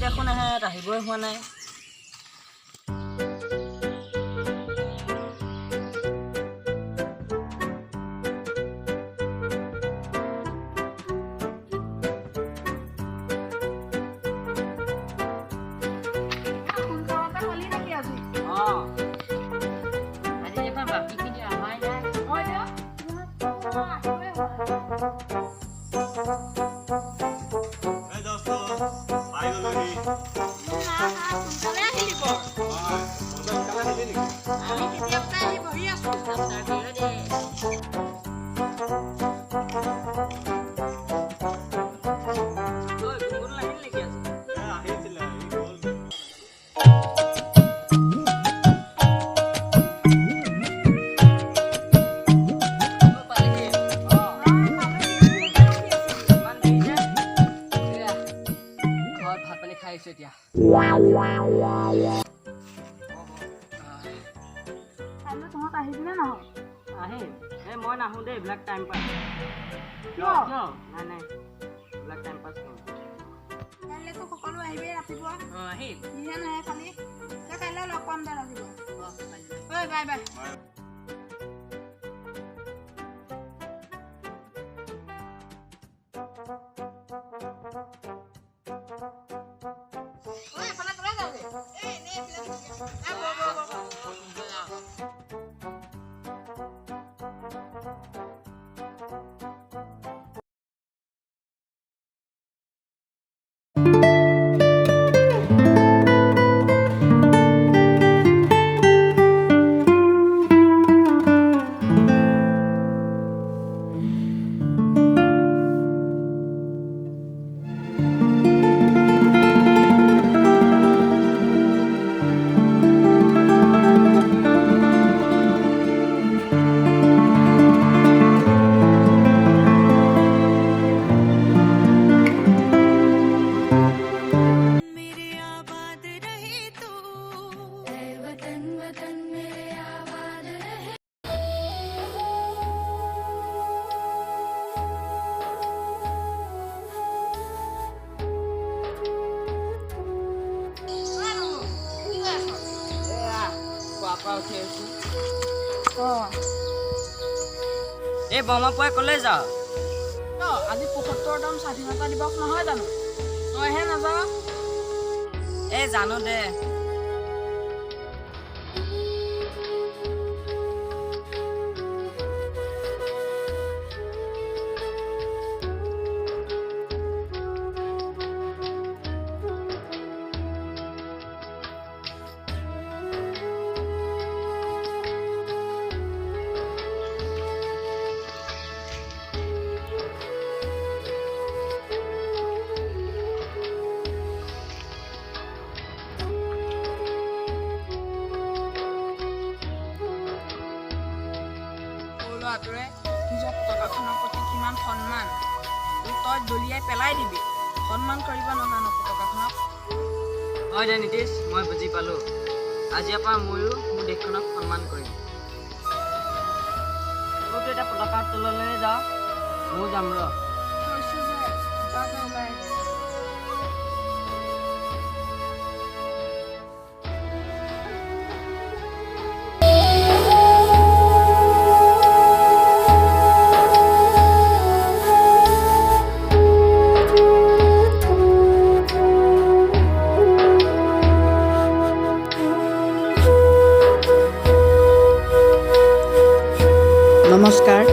দেখোন আহে আহিবই হোৱা নাই। মই নাহো দেই, এইবিলাক টাইম পাছ। কিয়? নাই নাই, এইবিলাক টাইম পাছ কৰোঁ। কাইলৈতো সকলো আহিবেই ৰাতিপুৱা। আহিম। নিহে নাহে খালি। কাইলৈ লগ পাম দে ৰাতিপুৱা। Bye bye. এই বৰমা পুৱাই ক'লে যাওঁ? আজি ৭৫তম স্বাধীনতা দিৱস নহয় জানো? তইহে নাযাওঁ? এই জানো দে। ল'ৰাটোৱে নিজৰ পতাকাখনৰ প্ৰতি কিমান সন্মান, তই দলিয়াই পেলাই দিবি। সন্মান কৰিব নাজানো পতাকাখনক। হয় দে নীতিশ, মই বুজি পালোঁ। আজিৰ পৰা ময়ো মোৰ দেশখনক সন্মান কৰিম। তইতো এতিয়া পতাকাৰ তললৈ যাওঁ, ময়ো যাম ৰ। নমস্কাৰ,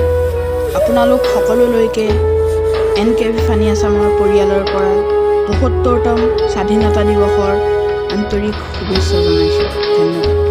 আপোনালোক সকলোলৈকে NKV ফানি আছামৰ পৰিয়ালৰ পৰা ৭৫তম স্বাধীনতা দিৱসৰ আন্তৰিক শুভেচ্ছা জনাইছোঁ। ধন্যবাদ।